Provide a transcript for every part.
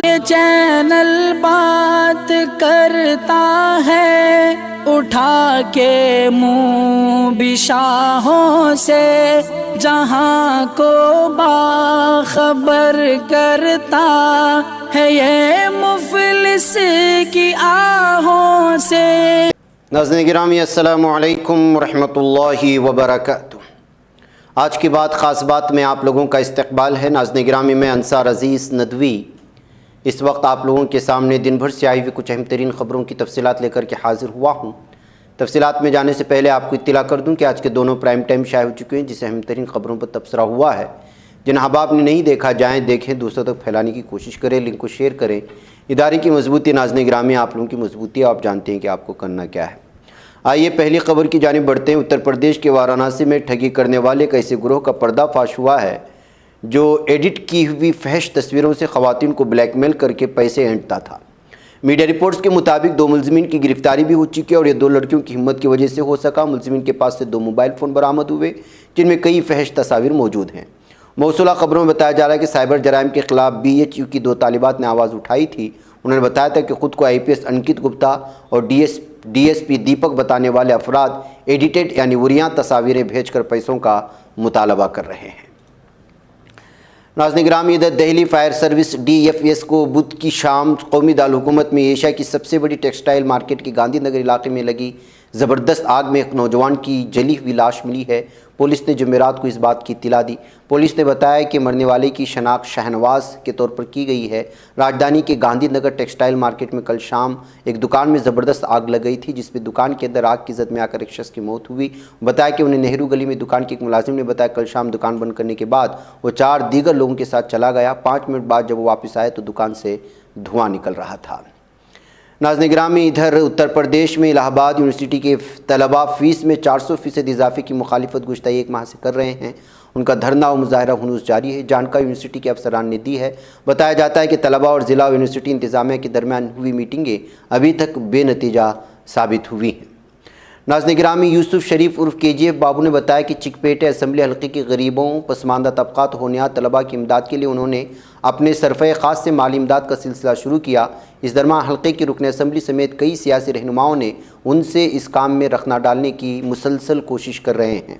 یہ چینل بات کرتا ہے اٹھا کے منہ بشاہوں سے، جہاں کو باخبر کرتا ہے یہ مفلس کی آہوں سے۔ ناظرین گرامی السلام علیکم ورحمۃ اللہ وبرکاتہ۔ آج کی بات خاص بات میں آپ لوگوں کا استقبال ہے۔ ناظرین گرامی میں انصار عزیز ندوی اس وقت آپ لوگوں کے سامنے دن بھر سے آئی ہوئی کچھ اہم ترین خبروں کی تفصیلات لے کر کے حاضر ہوا ہوں۔ تفصیلات میں جانے سے پہلے آپ کو اطلاع کر دوں کہ آج کے دونوں پرائم ٹائم شائع ہو چکے ہیں، جس اہم ترین خبروں پر تبصرہ ہوا ہے۔ جن احباب نے نہیں دیکھا جائیں دیکھیں، دوسروں تک پھیلانے کی کوشش کریں، لنک کو شیئر کریں۔ ادارے کی مضبوطی، ناظرین گرامی آپ لوگوں کی مضبوطی، آپ جانتے ہیں کہ آپ کو کرنا کیا ہے۔ آئیے پہلی خبر کی جانب بڑھتے ہیں۔ اتر پردیش کے وارانسی میں ٹھگی کرنے والے ایک ایسے گروہ کا پردہ فاش ہوا ہے جو ایڈٹ کی ہوئی فحش تصویروں سے خواتین کو بلیک میل کر کے پیسے اینٹتا تھا۔ میڈیا رپورٹس کے مطابق 2 ملزمین کی گرفتاری بھی ہو چکی ہے اور یہ 2 لڑکیوں کی ہمت کی وجہ سے ہو سکا۔ ملزمین کے پاس سے 2 موبائل فون برآمد ہوئے جن میں کئی فحش تصاویر موجود ہیں۔ موصولہ خبروں میں بتایا جا رہا ہے کہ سائبر جرائم کے خلاف BHU کی 2 طالبات نے آواز اٹھائی تھی۔ انہوں نے بتایا تھا کہ خود کو IPS انکت گپتا اور DSP دیپک بتانے والے افراد ایڈیٹڈ یعنی وریاں تصاویریں بھیج کر پیسوں کا مطالبہ کر رہے ہیں۔ ناظرین گرامی ادھر دہلی فائر سروس DFS کو بدھ کی شام قومی دارالحکومت میں ایشیا کی سب سے بڑی ٹیکسٹائل مارکیٹ کے گاندھی نگر علاقے میں لگی زبردست آگ میں ایک نوجوان کی جلی ہوئی لاش ملی ہے۔ پولیس نے جمعرات کو اس بات کی اطلاع دی۔ پولیس نے بتایا کہ مرنے والے کی شناخت شہنواز کے طور پر کی گئی ہے۔ راجدھانی کے گاندھی نگر ٹیکسٹائل مارکیٹ میں کل شام ایک دکان میں زبردست آگ لگ گئی تھی، جس میں دکان کے اندر آگ کی زد میں آ کر ایک شخص کی موت ہوئی۔ بتایا کہ انہیں نہرو گلی میں دکان کے ایک ملازم نے بتایا کل شام دکان بند کرنے کے بعد وہ 4 دیگر لوگوں کے ساتھ چلا گیا۔ 5 منٹ بعد جب وہ واپس آئے تو دکان سے دھواں نکل رہا تھا۔ ناظرین گرامی ادھر اتر پردیش میں الہ آباد یونیورسٹی کے طلباء فیس میں 400% اضافے کی مخالفت گزشتہ 1 ماہ سے کر رہے ہیں۔ ان کا دھرنا و مظاہرہ ہنوز جاری ہے۔ جانکاری یونیورسٹی کے افسران نے دی ہے۔ بتایا جاتا ہے کہ طلباء اور ضلع و یونیورسٹی انتظامیہ کے درمیان ہوئی میٹنگیں ابھی تک بے نتیجہ ثابت ہوئی ہیں۔ ناظرین گرامی یوسف شریف عرف KGF بابو نے بتایا کہ چکپیٹے اسمبلی حلقے کے غریبوں، پسماندہ طبقات و ہونہار طلباء کی امداد کے لیے انہوں نے اپنے صرفہ خاص سے مالی امداد کا سلسلہ شروع کیا۔ اس درمیان حلقے کی رکن اسمبلی سمیت کئی سیاسی رہنماؤں نے ان سے اس کام میں رخنہ ڈالنے کی مسلسل کوشش کر رہے ہیں۔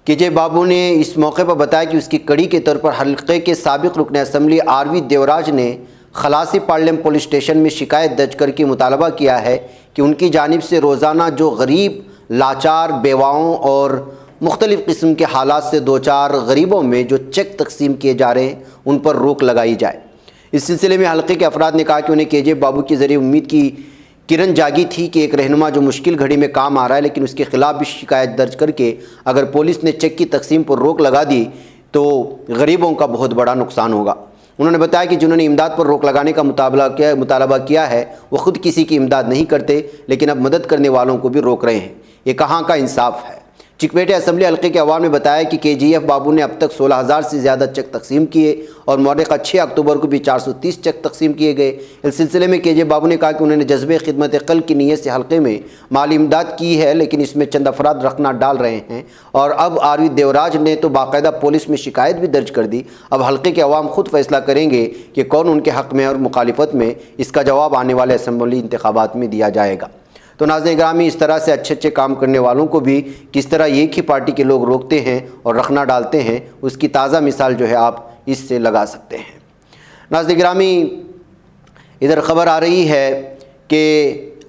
KGF بابو نے اس موقع پر بتایا کہ اس کی کڑی کے طور پر حلقے کے سابق رکن اسمبلی RV دیوراج نے خلاصی پارلم پولیس اسٹیشن میں شکایت درج کر کے مطالبہ کیا ہے کہ ان کی جانب سے روزانہ جو غریب، لاچار، بیواؤں اور مختلف قسم کے حالات سے دوچار غریبوں میں جو چیک تقسیم کیے جا رہے ہیں ان پر روک لگائی جائے۔ اس سلسلے میں حلقے کے افراد نے کہا کہ انہیں KGF بابو کے ذریعے امید کی کرن جاگی تھی کہ ایک رہنما جو مشکل گھڑی میں کام آ رہا ہے لیکن اس کے خلاف بھی شکایت درج کر کے اگر پولیس نے چیک کی تقسیم پر روک لگا دی تو غریبوں کا بہت بڑا نقصان ہوگا۔ انہوں نے بتایا کہ جنہوں نے امداد پر روک لگانے کا مطالبہ کیا ہے وہ خود کسی کی امداد نہیں کرتے لیکن اب مدد کرنے والوں کو بھی روک رہے ہیں۔ یہ کہاں کا انصاف ہے؟ چکپیٹے اسمبلی حلقے کے عوام نے بتایا کہ KGF بابو نے اب تک 16,000 سے زیادہ چیک تقسیم کیے اور مورخہ 6 اکتوبر کو بھی 430 چیک تقسیم کیے گئے۔ اس سلسلے میں KGF بابو نے کہا کہ انہوں نے جذبے خدمت خلق کی نیت سے حلقے میں مالی امداد کی ہے لیکن اس میں چند افراد رخنہ ڈال رہے ہیں اور اب RV دیوراج نے تو باقاعدہ پولیس میں شکایت بھی درج کر دی۔ اب حلقے کے عوام خود فیصلہ کریں گے کہ کون ان کے حق میں اور مخالفت میں۔ اس کا جواب آنے والے اسمبلی انتخابات میں دیا جائے گا۔ تو ناظرین گرامی اس طرح سے اچھے کام کرنے والوں کو بھی کس طرح ایک ہی پارٹی کے لوگ روکتے ہیں اور رخنہ ڈالتے ہیں، اس کی تازہ مثال جو ہے آپ اس سے لگا سکتے ہیں۔ ناظرین گرامی ادھر خبر آ رہی ہے کہ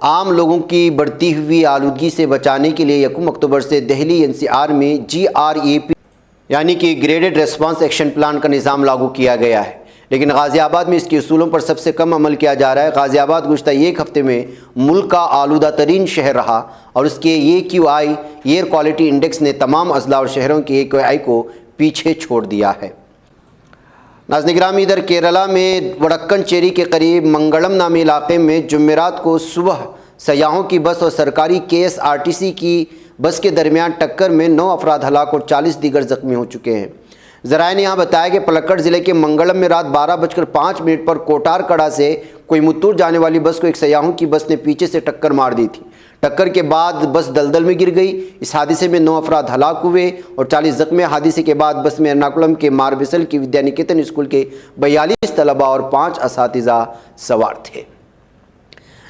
عام لوگوں کی بڑھتی ہوئی آلودگی سے بچانے کے لیے 1 اکتوبر سے دہلی NCR میں GREP یعنی کہ گریڈڈ ریسپانس ایکشن پلان کا نظام لاگو کیا گیا ہے، لیکن غازی آباد میں اس کے اصولوں پر سب سے کم عمل کیا جا رہا ہے۔ غازی آباد گزشتہ 1 ہفتے میں ملک کا آلودہ ترین شہر رہا اور اس کے AQI ایئر کوالٹی انڈیکس نے تمام اضلاع اور شہروں کے AQI کو پیچھے چھوڑ دیا ہے۔ ناظرین گرامی ادھر کیرلا میں وڈکن چیری کے قریب منگلم نامی علاقے میں جمعرات کو صبح سیاحوں کی بس اور سرکاری KSRTC کی بس کے درمیان ٹکر میں 9 افراد ہلاک اور 40 دیگر زخمی ہو چکے ہیں۔ ذرائع نے یہاں بتایا کہ پلکڑ ضلع کے منگلم میں رات 12:05 پر کوٹار کڑا سے کوئمبتور جانے والی بس کو ایک سیاحوں کی بس نے پیچھے سے ٹکر مار دی تھی۔ ٹکر کے بعد بس دلدل میں گر گئی۔ اس حادثے میں 9 افراد ہلاک ہوئے اور 40 زخمی۔ حادثے کے بعد بس میں ایرناکولم کے ماربسل کی ودیا نکیتن اسکول کے 42 طلباء اور 5 اساتذہ سوار تھے۔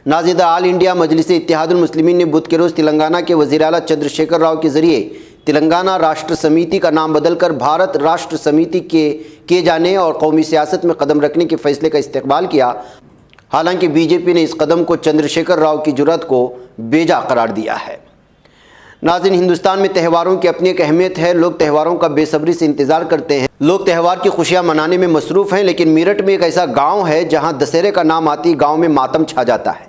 ناظرین، آل انڈیا مجلس اتحاد المسلمین نے بدھ کے روز تلنگانہ کے وزیر اعلیٰ چندر شیکھر راؤ کے ذریعے تلنگانہ راشٹر سمیتی کا نام بدل کر بھارت راشٹر سمیتی کے کیے جانے اور قومی سیاست میں قدم رکھنے کے فیصلے کا استقبال کیا۔ حالانکہ بی جے پی نے اس قدم کو چندر شیکھر راؤ کی جرأت کو بیجا قرار دیا ہے۔ ناظرین، ہندوستان میں تہواروں کی اپنی ایک اہمیت ہے۔ لوگ تہواروں کا بے صبری سے انتظار کرتے ہیں۔ لوگ تہوار کی خوشیاں منانے میں مصروف ہیں، لیکن میرٹھ میں ایک ایسا گاؤں ہے جہاں دسہرے کا نام آتے ہی گاؤں میں ماتم چھا جاتا ہے۔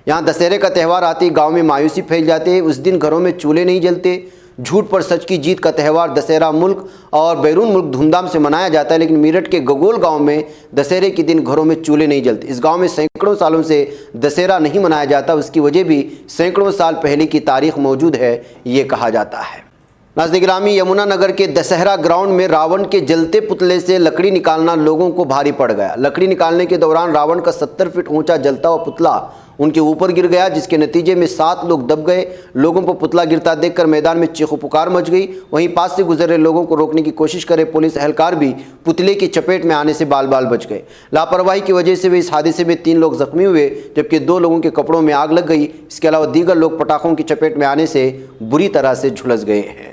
یہاں دسہرے کا تہوار آتے ہی گاؤں میں مایوسی پھیل جاتے ہیں۔ اس دن گھروں میں چولہے نہیں جلتے۔ جھوٹ پر سچ کی جیت کا تہوار دسہرہ ملک اور بیرون ملک دھوم دھام سے منایا جاتا ہے، لیکن میرٹھ کے گگول گاؤں میں دسہرے کے دن گھروں میں چولہے نہیں جلتے۔ اس گاؤں میں سینکڑوں سالوں سے دسہرہ نہیں منایا جاتا۔ اس کی وجہ بھی سینکڑوں سال پہلے کی تاریخ موجود ہے، یہ کہا جاتا ہے۔ ناظرین گرامی، یمنا نگر کے دسہرہ گراؤنڈ میں راون کے جلتے پتلے سے لکڑی نکالنا لوگوں کو بھاری پڑ گیا۔ لکڑی نکالنے کے دوران راون کا 70 فٹ اونچا جلتا ہوا پتلا ان کے اوپر گر گیا، جس کے نتیجے میں 7 لوگ دب گئے۔ لوگوں پر پتلا گرتا دیکھ کر میدان میں چیخو پکار مچ گئی۔ وہیں پاس سے گزر رہے لوگوں کو روکنے کی کوشش کرے پولیس اہلکار بھی پتلے کی چپیٹ میں آنے سے بال بال بچ گئے۔ لاپرواہی کی وجہ سے اس حادثے میں 3 لوگ زخمی ہوئے، جبکہ 2 لوگوں کے کپڑوں میں آگ لگ گئی۔ اس کے علاوہ دیگر لوگ پٹاخوں کی چپیٹ میں آنے سے بری طرح سے جھلس گئے ہیں۔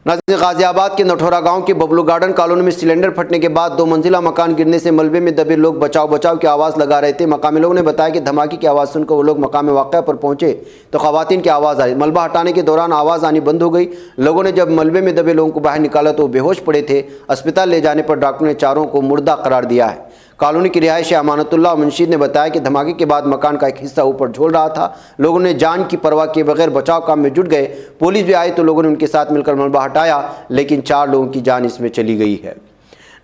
ناظرین، غازی آباد کے نٹھورا گاؤں کے ببلو گارڈن کالونی میں سلنڈر پھٹنے کے بعد 2 منزلہ مکان گرنے سے ملبے میں دبے لوگ بچاؤ بچاؤ کی آواز لگا رہے تھے۔ مقامی لوگوں نے بتایا کہ دھماکے کی آواز سن کر وہ لوگ مقام واقعہ پر پہنچے تو خواتین کی آواز آئی۔ ملبہ ہٹانے کے دوران آواز آنی بند ہو گئی۔ لوگوں نے جب ملبے میں دبے لوگوں کو باہر نکالا تو وہ بے ہوش پڑے تھے۔ اسپتال لے جانے پر ڈاکٹروں نے چاروں کو مردہ قرار دیا ہے۔ کالونی کی رہائش امانت اللہ منشید نے بتایا کہ دھماکے کے بعد مکان کا ایک حصہ اوپر جھول رہا تھا۔ لوگوں نے جان کی پرواہ کیے بغیر بچاؤ کام میں جٹ گئے۔ پولیس بھی آئی تو لوگوں نے ان کے ساتھ مل کر ملبہ ہٹایا، لیکن 4 لوگوں کی جان اس میں چلی گئی ہے۔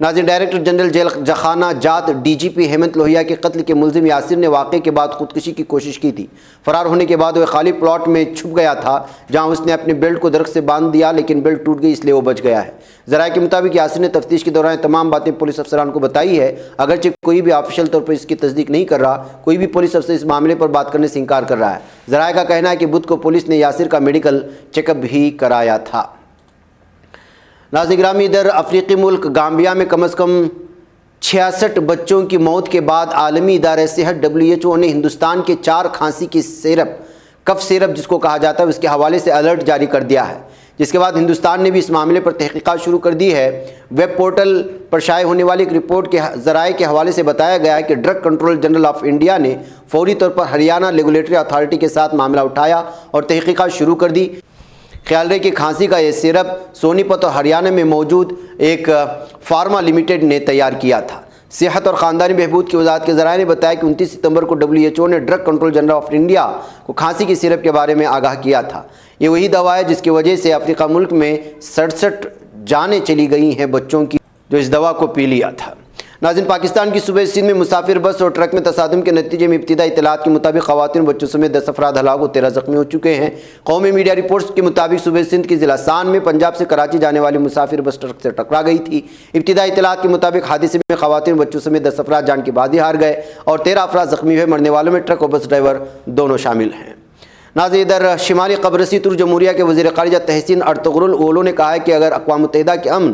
ناظرین، ڈائریکٹر جنرل جیل خانہ جات ڈی جی پی ہیمنت لوہیا کے قتل کے ملزم یاسر نے واقعے کے بعد خودکشی کی کوشش کی تھی۔ فرار ہونے کے بعد وہ خالی پلاٹ میں چھپ گیا تھا، جہاں اس نے اپنے بیلٹ کو درخت سے باندھ دیا، لیکن بیلٹ ٹوٹ گئی، اس لیے وہ بچ گیا ہے۔ ذرائع کے مطابق یاسر نے تفتیش کے دوران تمام باتیں پولیس افسران کو بتائی ہے، اگرچہ کوئی بھی آفیشیل طور پر اس کی تصدیق نہیں کر رہا۔ کوئی بھی پولیس افسر اس معاملے پر بات کرنے سے انکار کر رہا ہے۔ ذرائع کا کہنا ہے کہ بدھ کو پولیس نے یاسر کا میڈیکل چیک اپ بھی کرایا تھا۔ ناظرین گرامی، ادھر افریقی ملک گامبیا میں کم از کم 66 بچوں کی موت کے بعد عالمی ادارہ صحت WHO نے ہندوستان کے 4 کھانسی کی سیرپ، کف سیرپ جس کو کہا جاتا ہے، اس کے حوالے سے الرٹ جاری کر دیا ہے، جس کے بعد ہندوستان نے بھی اس معاملے پر تحقیقات شروع کر دی ہے۔ ویب پورٹل پر شائع ہونے والی ایک رپورٹ کے ذرائع کے حوالے سے بتایا گیا ہے کہ drug control general of India نے فوری طور پر ہریانہ ریگولیٹری اتھارٹی کے ساتھ معاملہ اٹھایا اور تحقیقات شروع کر دی۔ خیال رہے کہ کھانسی کا یہ سیرپ سونی پت اور ہریانہ میں موجود ایک فارما لمیٹڈ نے تیار کیا تھا۔ صحت اور خاندانی بہبود کی وزارت کے ذرائع نے بتایا کہ 29 ستمبر کو WHO نے drug control general of India کو کھانسی کی سیرپ کے بارے میں آگاہ کیا تھا۔ یہ وہی دوا ہے جس کی وجہ سے افریقہ ملک میں 67 جانیں چلی گئی ہیں بچوں کی جو اس دوا کو پی لیا تھا۔ ناظرین، پاکستان کی صوبے سندھ میں مسافر بس اور ٹرک میں تصادم کے نتیجے میں ابتدائی اطلاعات کے مطابق خواتین بچوں سمیت 10 افراد ہلاک و 13 زخمی ہو چکے ہیں۔ قومی میڈیا رپورٹس کے مطابق صوبے سندھ کی ضلع سان میں پنجاب سے کراچی جانے والی مسافر بس ٹرک سے ٹکرا گئی تھی۔ ابتدائی اطلاعات کے مطابق حادثے میں خواتین بچوں سمیت 10 افراد جان کی بازی ہار گئے اور 13 افراد زخمی ہوئے۔ مرنے والوں میں ٹرک اور بس ڈرائیور دونوں شامل ہیں۔ ناظرین، ادھر شمالی قبرصی تر جمہوریہ کے وزیر خارجہ تحسین ارطغرل اولو نے کہا ہے کہ اگر اقوام متحدہ کے امن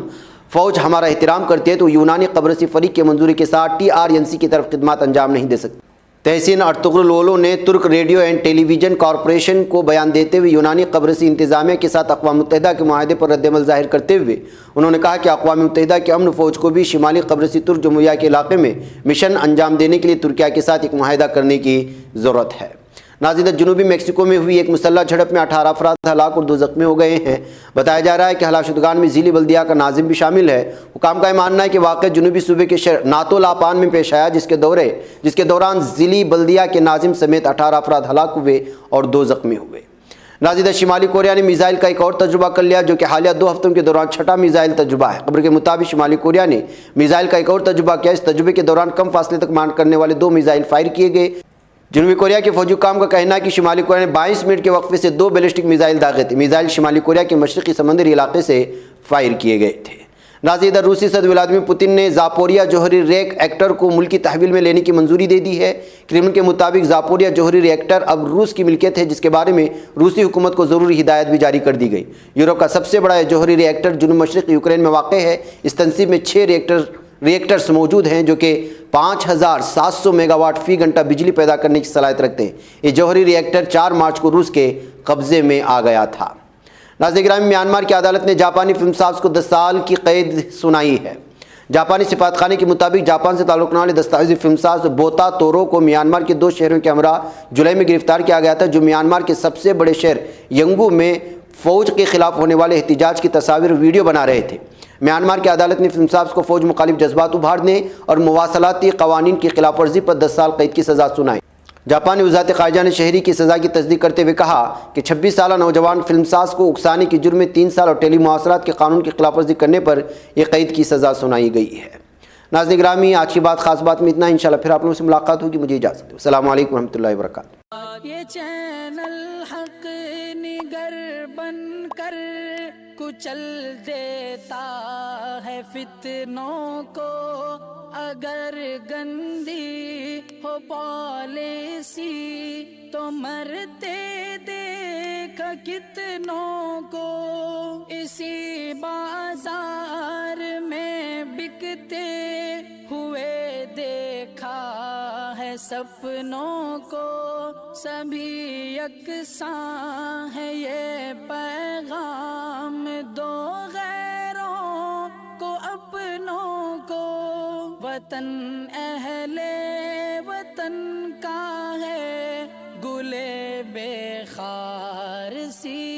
فوج ہمارا احترام کرتی ہے تو یونانی قبرصی فریق کی منظوری کے ساتھ TRNC کی طرف خدمات انجام نہیں دے سکتی۔ تحسین ارطغرل اولو نے Turk radio and television corporation کو بیان دیتے ہوئے یونانی قبرصی انتظامیہ کے ساتھ اقوام متحدہ کے معاہدے پر رد عمل ظاہر کرتے ہوئے انہوں نے کہا کہ اقوام متحدہ کے امن فوج کو بھی شمالی قبرصی ترک جمہوریہ کے علاقے میں مشن انجام دینے کے لیے ترکیہ کے ساتھ ایک معاہدہ کرنے کی ضرورت ہے۔ ناظرین، جنوبی میکسیکو میں ہوئی ایک مسلح جھڑپ میں 18 افراد ہلاک اور 2 زخمی ہو گئے ہیں۔ بتایا جا رہا ہے کہ ہلاک شدگان میں ضلعی بلدیہ کا ناظم بھی شامل ہے۔ حکام کا یہ ماننا ہے کہ واقعہ جنوبی صوبے کے شہر ناتو لاپان میں پیش آیا، جس کے دوران ضلعی بلدیہ کے ناظم سمیت 18 افراد ہلاک ہوئے اور 2 زخمی ہوئے۔ ناظرین، شمالی کوریا نے میزائل کا ایک اور تجربہ کر لیا جو کہ حالیہ 2 ہفتوں کے دوران 6واں میزائل تجربہ ہے۔ خبر کے مطابق شمالی کوریا نے میزائل کا ایک اور تجربہ کیا۔ اس تجربے کے دوران کم فاصلے تک مار کرنے والے 2 میزائل فائر کیے گئے۔ جنوبی کوریا کے فوجی حکام کا کہنا ہے کہ شمالی کوریا نے 22 منٹ کے وقفے سے 2 بیلسٹک میزائل داغے تھے۔ میزائل شمالی کوریا کے مشرقی سمندری علاقے سے فائر کیے گئے تھے۔ ناظرین، ادھر روسی صدر ولادیمیر پوتن نے زاپوریا جوہری ریئیکٹر کو ملک کی تحویل میں لینے کی منظوری دے دی ہے۔ کرملن کے مطابق زاپوریا جوہری ریئیکٹر اب روس کی ملکیت ہے، جس کے بارے میں روسی حکومت کو ضروری ہدایت بھی جاری کر دی گئی۔ یورپ کا سب سے بڑا جوہری ریئیکٹر جنوب مشرقی یوکرین میں واقع ہے۔ اس تنصیب میں 6 ریئیکٹرز موجود ہیں جو کہ 5700 میگا واٹ فی گھنٹہ بجلی پیدا کرنے کی صلاحیت رکھتے ہیں۔ یہ جوہری ریئیکٹر 4 مارچ کو روس کے قبضے میں آ گیا تھا۔ ناظرین گرامی، میانمار کی عدالت نے جاپانی فلم ساز کو 10 سال کی قید سنائی ہے۔ جاپانی سفارت خانے کے مطابق جاپان سے تعلق رکھنے والے دستاویزی فلم ساز بوتا تورو کو میانمار کے 2 شہروں کے ہمراہ جولائی میں گرفتار کیا گیا تھا، جو میانمار کے سب سے بڑے شہر ینگو میں فوج کے خلاف ہونے والے احتجاج کی تصاویر اور ویڈیو بنا رہے تھے۔ میانمار کی عدالت نے فلم ساز کو فوج مخالف جذبات ابھارنے اور مواصلاتی قوانین کی خلاف ورزی پر 10 سال قید کی سزا سنائی۔ جاپانی وزارت خارجہ نے شہری کی سزا کی تصدیق کرتے ہوئے کہا کہ 26 سالہ نوجوان فلم ساز کو اکسانے کے جرم میں 3 سال اور ٹیلی مواصلات کے قانون کی خلاف ورزی کرنے پر یہ قید کی سزا سنائی گئی ہے۔ ناظرین گرامی، آج کی بات خاص بات میں اتنا، انشاءاللہ پھر آپ لوگوں سے ملاقات ہوگی۔ مجھے اجازت دو۔ السلام علیکم ورحمۃ اللہ وبرکاتہ۔ یہ چینل حق نگر بن کر کچل دیتا ہے فتنوں کو، اگر گندی ہو پالیسی تو مرتے دیکھ کتنوں کو، اسی بازار میں بکتے ہوئے دیکھا ہے سپنوں کو، سبھی یکساں ہے یہ پیغام دو غیروں کو اپنوں کو، وطن اہل وطن کا ہے گلے بے خار سی